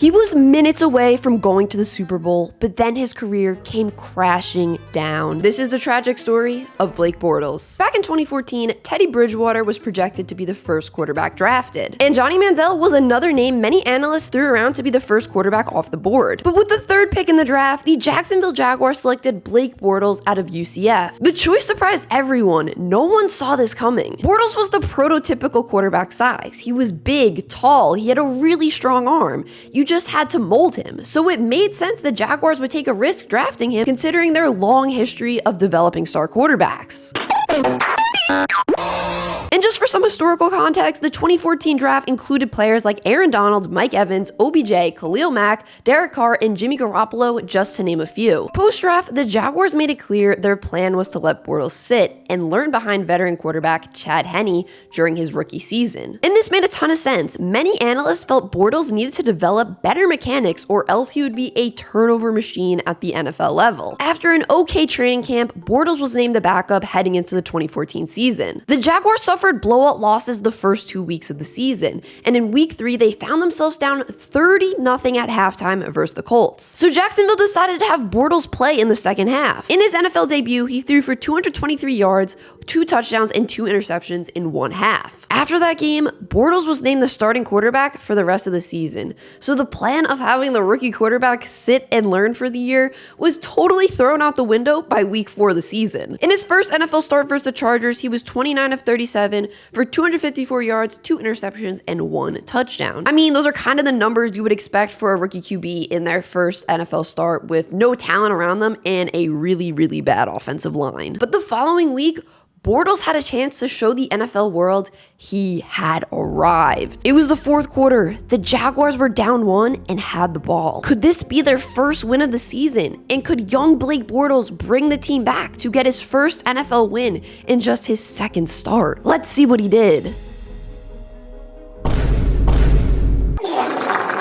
He was minutes away from going to the Super Bowl, but then his career came crashing down. This is the tragic story of Blake Bortles. Back in 2014, Teddy Bridgewater was projected to be the first quarterback drafted, and Johnny Manziel was another name many analysts threw around to be the first quarterback off the board. But with the third pick in the draft, the Jacksonville Jaguars selected Blake Bortles out of UCF. The choice surprised everyone. No one saw this coming. Bortles was the prototypical quarterback size. He was big, tall, he had a really strong arm. You just had to mold him. So it made sense the Jaguars would take a risk drafting him, considering their long history of developing star quarterbacks. And just for some historical context, the 2014 draft included players like Aaron Donald, Mike Evans, OBJ, Khalil Mack, Derek Carr, and Jimmy Garoppolo, just to name a few. Post-draft, the Jaguars made it clear their plan was to let Bortles sit and learn behind veteran quarterback Chad Henne during his rookie season. And this made a ton of sense. Many analysts felt Bortles needed to develop better mechanics or else he would be a turnover machine at the NFL level. After an okay training camp, Bortles was named the backup heading into the 2014 season. The Jaguars suffered blowout losses the first 2 weeks of the season, and in week 3 they found themselves down 30-0 at halftime versus the Colts. So Jacksonville decided to have Bortles play in the second half. In his NFL debut, he threw for 223 yards, 2 touchdowns, and 2 interceptions in one half. After that game, Bortles was named the starting quarterback for the rest of the season. So the plan of having the rookie quarterback sit and learn for the year was totally thrown out the window by week 4 of the season. In his first NFL start versus the Chargers, he was 29 of 37 for 254 yards, 2 interceptions, and 1 touchdown. I mean, those are kind of the numbers you would expect for a rookie QB in their first NFL start with no talent around them and a really, really bad offensive line. But the following week, Bortles had a chance to show the NFL world he had arrived. It was the fourth quarter. The Jaguars were down 1 and had the ball. Could this be their first win of the season? And could young Blake Bortles bring the team back to get his first NFL win in just his second start? Let's see what he did.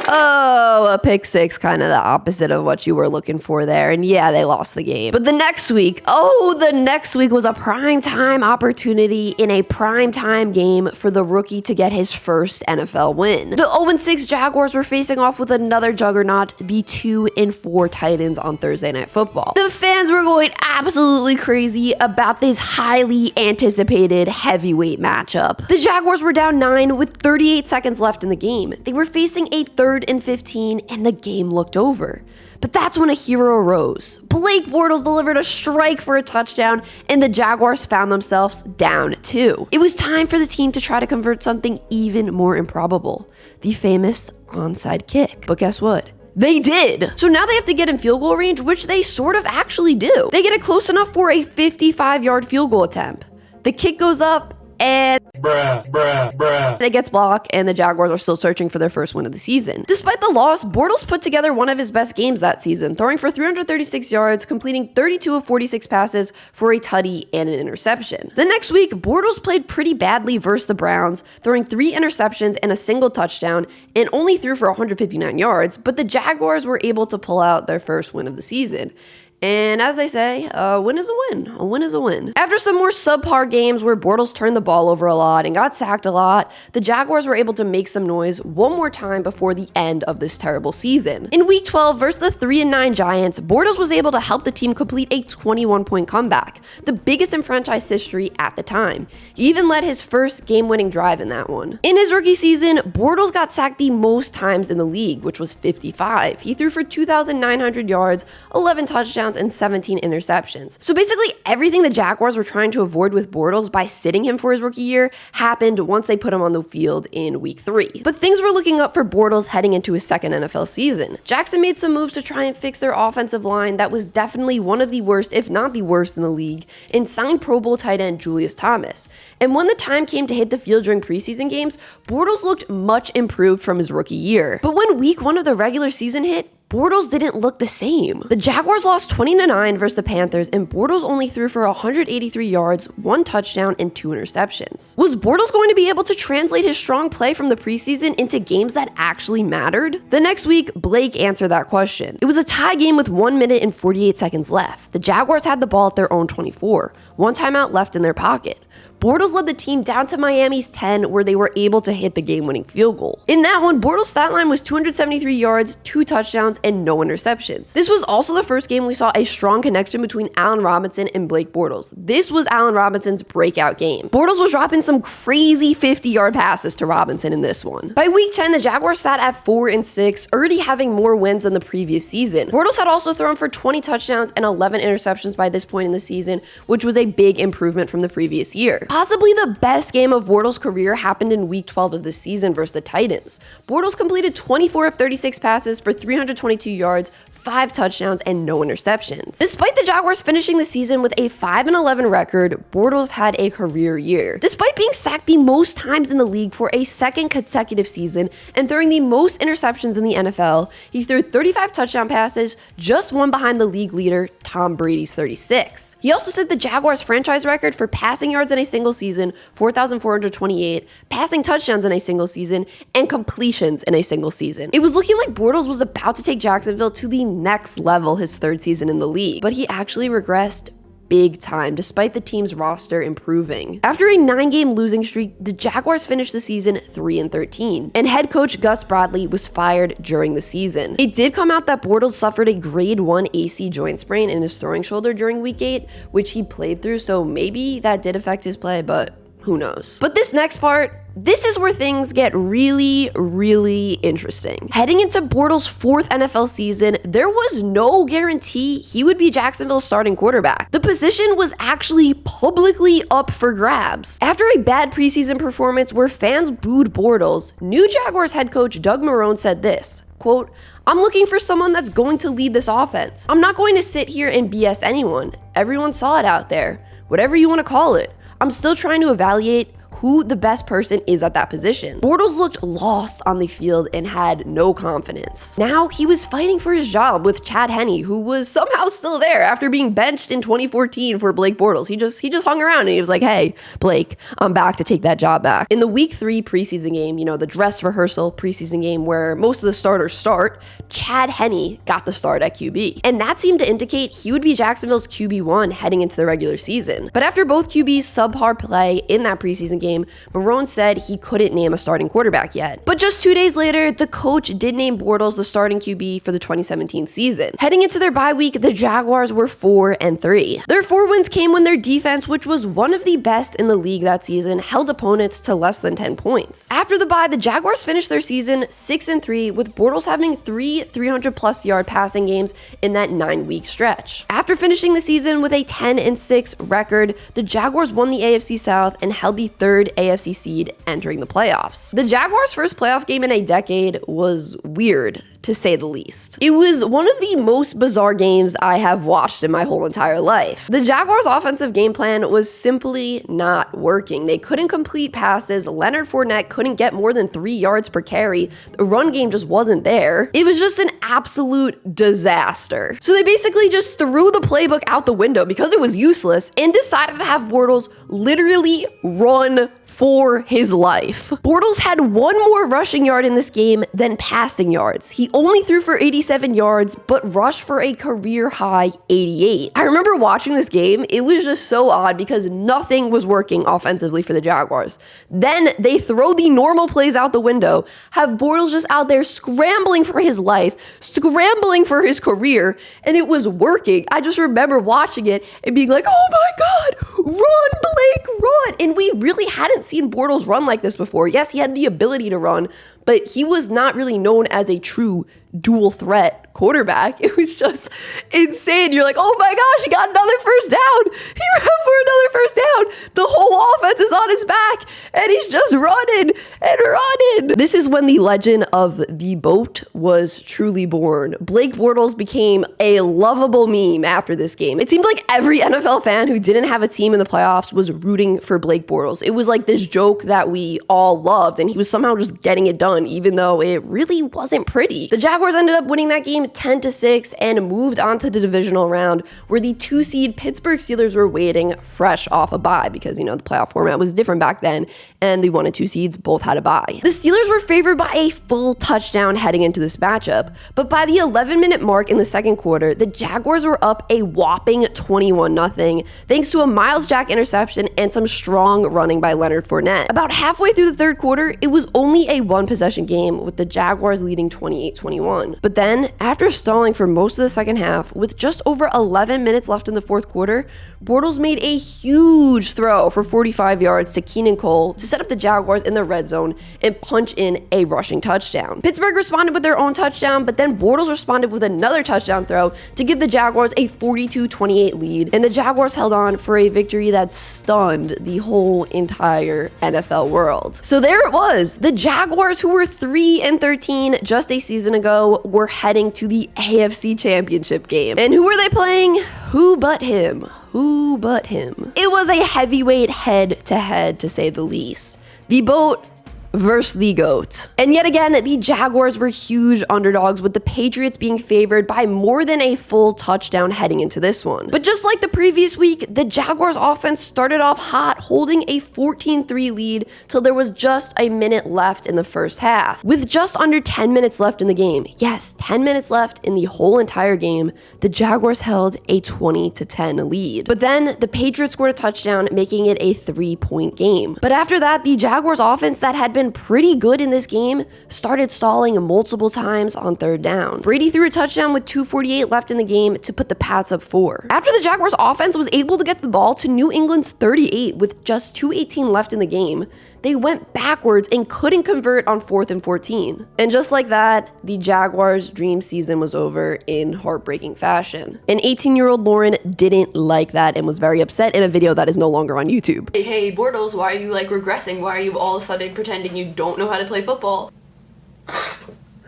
Oh, a pick six, kind of the opposite of what you were looking for there. And yeah, they lost the game. But the next week was a primetime opportunity in a primetime game for the rookie to get his first NFL win. The 0-6 Jaguars were facing off with another juggernaut, the 2-4 Titans on Thursday Night Football. The fans were going absolutely crazy about this highly anticipated heavyweight matchup. The Jaguars were down 9 with 38 seconds left in the game. They were facing a 3rd and 15, and the game looked over. But that's when a hero arose. Blake Bortles delivered a strike for a touchdown, and the Jaguars found themselves down 2. It was time for the team to try to convert something even more improbable, the famous onside kick. But guess what? They did. So now they have to get in field goal range, which they sort of actually do. They get it close enough for a 55-yard field goal attempt. The kick goes up, and it gets blocked, and the Jaguars are still searching for their first win of the season. Despite the loss, Bortles put together one of his best games that season, throwing for 336 yards, completing 32 of 46 passes for a tutty and an interception. The next week, Bortles played pretty badly versus the Browns, throwing 3 interceptions and a single touchdown, and only threw for 159 yards, but the Jaguars were able to pull out their first win of the season. And as they say, a win is a win. A win is a win. After some more subpar games where Bortles turned the ball over a lot and got sacked a lot, the Jaguars were able to make some noise one more time before the end of this terrible season. In Week 12 versus the 3-9 Giants, Bortles was able to help the team complete a 21-point comeback, the biggest in franchise history at the time. He even led his first game-winning drive in that one. In his rookie season, Bortles got sacked the most times in the league, which was 55. He threw for 2,900 yards, 11 touchdowns, and 17 interceptions. So basically everything the Jaguars were trying to avoid with Bortles by sitting him for his rookie year happened once they put him on the field in week 3. But things were looking up for Bortles heading into his second NFL season. Jackson made some moves to try and fix their offensive line that was definitely one of the worst, if not the worst in the league, and signed Pro Bowl tight end Julius Thomas. And when the time came to hit the field during preseason games, Bortles looked much improved from his rookie year. But when week 1 of the regular season hit, Bortles didn't look the same. The Jaguars lost 20-9 versus the Panthers, and Bortles only threw for 183 yards, 1 touchdown, and 2 interceptions. Was Bortles going to be able to translate his strong play from the preseason into games that actually mattered? The next week, Blake answered that question. It was a tie game with 1 minute and 48 seconds left. The Jaguars had the ball at their own 24, 1 timeout left in their pocket. Bortles led the team down to Miami's 10, where they were able to hit the game-winning field goal. In that one, Bortles' stat line was 273 yards, 2 touchdowns, and no interceptions. This was also the first game we saw a strong connection between Allen Robinson and Blake Bortles. This was Allen Robinson's breakout game. Bortles was dropping some crazy 50-yard passes to Robinson in this one. By week 10, the Jaguars sat at 4-6, already having more wins than the previous season. Bortles had also thrown for 20 touchdowns and 11 interceptions by this point in the season, which was a big improvement from the previous year. Possibly the best game of Bortles' career happened in week 12 of the season versus the Titans. Bortles completed 24 of 36 passes for 322 yards, 5 touchdowns, and no interceptions. Despite the Jaguars finishing the season with a 5-11 record, Bortles had a career year. Despite being sacked the most times in the league for a second consecutive season and throwing the most interceptions in the NFL, he threw 35 touchdown passes, just one behind the league leader, Tom Brady's 36. He also set the Jaguars franchise record for passing yards in a single season, 4,428, passing touchdowns in a single season, and completions in a single season. It was looking like Bortles was about to take Jacksonville to the next level his third season in the league, but he actually regressed big time despite the team's roster improving. After a 9-game losing streak, the Jaguars finished the season 3-13, and head coach Gus Bradley was fired during the season. It did come out that Bortles suffered a grade 1 AC joint sprain in his throwing shoulder during week 8, which he played through, so maybe that did affect his play, but who knows. But this next part, this is where things get really, really interesting. Heading into Bortles' 4th NFL season, there was no guarantee he would be Jacksonville's starting quarterback. The position was actually publicly up for grabs. After a bad preseason performance where fans booed Bortles, new Jaguars head coach Doug Marrone said this, quote, "I'm looking for someone that's going to lead this offense. I'm not going to sit here and BS anyone. Everyone saw it out there. Whatever you want to call it. I'm still trying to evaluate who the best person is at that position." Bortles looked lost on the field and had no confidence. Now he was fighting for his job with Chad Henne, who was somehow still there after being benched in 2014 for Blake Bortles. He just hung around and he was like, "Hey, Blake, I'm back to take that job back." In the week 3 preseason game, the dress rehearsal preseason game where most of the starters start, Chad Henne got the start at QB. And that seemed to indicate he would be Jacksonville's QB1 heading into the regular season. But after both QBs subpar play in that preseason game, Marrone said he couldn't name a starting quarterback yet. But just 2 days later, the coach did name Bortles the starting QB for the 2017 season. Heading into their bye week, the Jaguars were 4-3. Their 4 wins came when their defense, which was one of the best in the league that season, held opponents to less than 10 points. After the bye, the Jaguars finished their season 6-3, with Bortles having 3 300-plus yard passing games in that 9-week stretch. After finishing the season with a 10-6 record, the Jaguars won the AFC South and held the 3rd AFC seed entering the playoffs. The Jaguars' first playoff game in a decade was weird, to say the least. It was one of the most bizarre games I have watched in my whole entire life. The Jaguars' offensive game plan was simply not working. They couldn't complete passes. Leonard Fournette couldn't get more than 3 yards per carry. The run game just wasn't there. It was just an absolute disaster. So they basically just threw the playbook out the window because it was useless and decided to have Bortles literally run for his life. Bortles had 1 more rushing yard in this game than passing yards. He only threw for 87 yards, but rushed for a career high 88. I remember watching this game. It was just so odd because nothing was working offensively for the Jaguars. Then they throw the normal plays out the window, have Bortles just out there scrambling for his life, scrambling for his career, and it was working. I just remember watching it and being like, "Oh my God, run, Blake, run!" And we really hadn't seen Bortles run like this before. Yes, he had the ability to run, but he was not really known as a true dual threat quarterback. It was just insane. You're like, "Oh my gosh, he got another first down. He ran for another first down. The whole offense is on his back and he's just running and running." This is when the legend of the boat was truly born. Blake Bortles became a lovable meme after this game. It seemed like every NFL fan who didn't have a team in the playoffs was rooting for Blake Bortles. It was like this joke that we all loved, and he was somehow just getting it done, even though it really wasn't pretty. The Jaguars ended up winning that game 10-6 and moved on to the divisional round, where the 2-seed Pittsburgh Steelers were waiting fresh off a bye because, the playoff format was different back then, and the 1 and 2 seeds both had a bye. The Steelers were favored by a full touchdown heading into this matchup, but by the 11-minute mark in the second quarter, the Jaguars were up a whopping 21-0, thanks to a Miles Jack interception and some strong running by Leonard Fournette. About halfway through the third quarter, it was only a one-possession game, with the Jaguars leading 28-21. But then, after stalling for most of the second half, with just over 11 minutes left in the fourth quarter, Bortles made a huge throw for 45 yards to Keenan Cole to set up the Jaguars in the red zone and punch in a rushing touchdown. Pittsburgh responded with their own touchdown, but then Bortles responded with another touchdown throw to give the Jaguars a 42-28 lead, and the Jaguars held on for a victory that stunned the whole entire NFL world. So there it was. The Jaguars, who were 3-13 just a season ago, were heading to the AFC Championship game. And who were they playing? Who but him? Who but him? It was a heavyweight head-to-head, to say the least. The boat versus the GOAT. And yet again, the Jaguars were huge underdogs, with the Patriots being favored by more than a full touchdown heading into this one. But just like the previous week, the Jaguars offense started off hot, holding a 14-3 lead till there was just a minute left in the first half. With just under 10 minutes left in the game, yes, 10 minutes left in the whole entire game, the Jaguars held a 20-10 lead. But then the Patriots scored a touchdown, making it a 3-point game. But after that, the Jaguars offense that had been pretty good in this game started stalling multiple times on third down. Brady threw a touchdown with 2:48 left in the game to put the Pats up 4. After the Jaguars offense was able to get the ball to New England's 38 with just 2:18 left in the game, they went backwards and couldn't convert on 4th and 14. And just like that, the Jaguars' dream season was over in heartbreaking fashion. And 18-year-old Lauren didn't like that and was very upset in a video that is no longer on YouTube. Hey, Bortles, why are you regressing? Why are you all of a sudden pretending you don't know how to play football?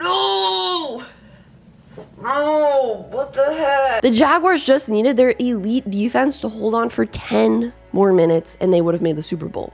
No! No, what the heck? The Jaguars just needed their elite defense to hold on for 10 more minutes and they would have made the Super Bowl.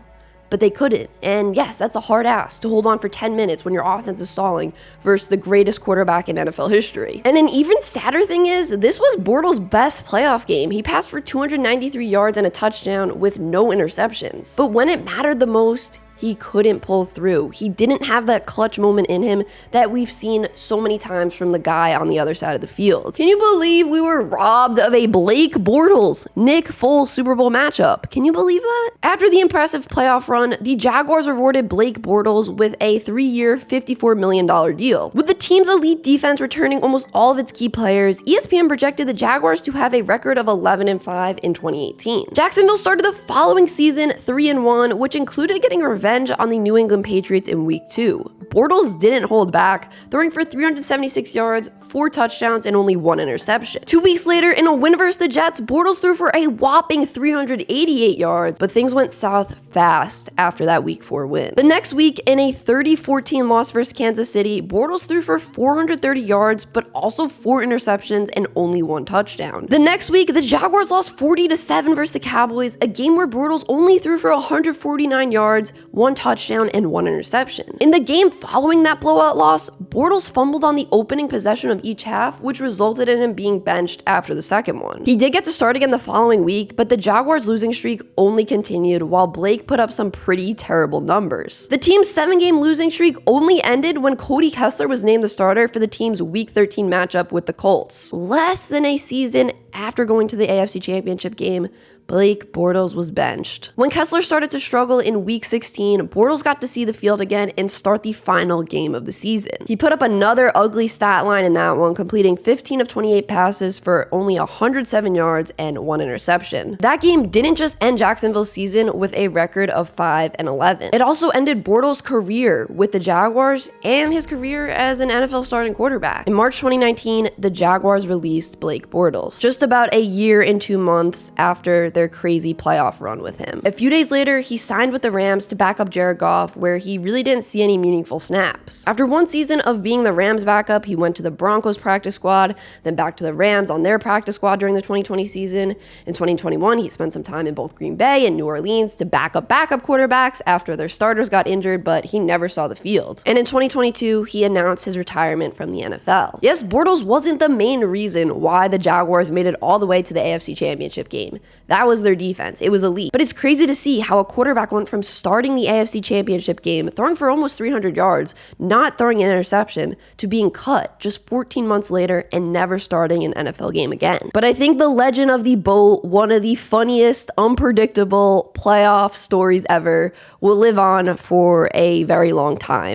But they couldn't. And yes, that's a hard ask to hold on for 10 minutes when your offense is stalling versus the greatest quarterback in NFL history. And an even sadder thing is, this was Bortles' best playoff game. He passed for 293 yards and a touchdown with no interceptions. But when it mattered the most, he couldn't pull through. He didn't have that clutch moment in him that we've seen so many times from the guy on the other side of the field. Can you believe we were robbed of a Blake Bortles, Nick Foles Super Bowl matchup? Can you believe that? After the impressive playoff run, the Jaguars rewarded Blake Bortles with a 3-year, $54 million deal. With the team's elite defense returning almost all of its key players, ESPN projected the Jaguars to have a record of 11-5 in 2018. Jacksonville started the following season 3-1, which included getting revenge on the New England Patriots in week 2. Bortles didn't hold back, throwing for 376 yards, 4 touchdowns, and only 1 interception. 2 weeks later, in a win versus the Jets, Bortles threw for a whopping 388 yards, but things went south fast after that week 4 win. The next week, in a 30-14 loss versus Kansas City, Bortles threw for 430 yards, but also 4 interceptions and only 1 touchdown. The next week, the Jaguars lost 40-7 versus the Cowboys, a game where Bortles only threw for 149 yards, 1 touchdown, and 1 interception. In the game following that blowout loss, Bortles fumbled on the opening possession of each half, which resulted in him being benched after the second one. He did get to start again the following week, but the Jaguars' losing streak only continued while Blake put up some pretty terrible numbers. The team's 7-game losing streak only ended when Cody Kessler was named the starter for the team's Week 13 matchup with the Colts. Less than a season after going to the AFC Championship game, Blake Bortles was benched. When Kessler started to struggle in week 16, Bortles got to see the field again and start the final game of the season. He put up another ugly stat line in that one, completing 15 of 28 passes for only 107 yards and 1 interception. That game didn't just end Jacksonville's season with a record of 5-11. It also ended Bortles' career with the Jaguars and his career as an NFL starting quarterback. In March 2019, the Jaguars released Blake Bortles, just about a year and 2 months after their crazy playoff run with him. A few days later, he signed with the Rams to back up Jared Goff, where he really didn't see any meaningful snaps. After one season of being the Rams backup, he went to the Broncos practice squad, then back to the Rams on their practice squad during the 2020 season. In 2021, he spent some time in both Green Bay and New Orleans to back up quarterbacks after their starters got injured, but he never saw the field. And in 2022, he announced his retirement from the NFL. Yes, Bortles wasn't the main reason why the Jaguars made it all the way to the AFC Championship game. That was their defense. It was elite. But it's crazy to see how a quarterback went from starting the AFC Championship game, throwing for almost 300 yards, not throwing an interception, to being cut just 14 months later and never starting an NFL game again. But I think the legend of the boat, one of the funniest, unpredictable playoff stories ever, will live on for a very long time.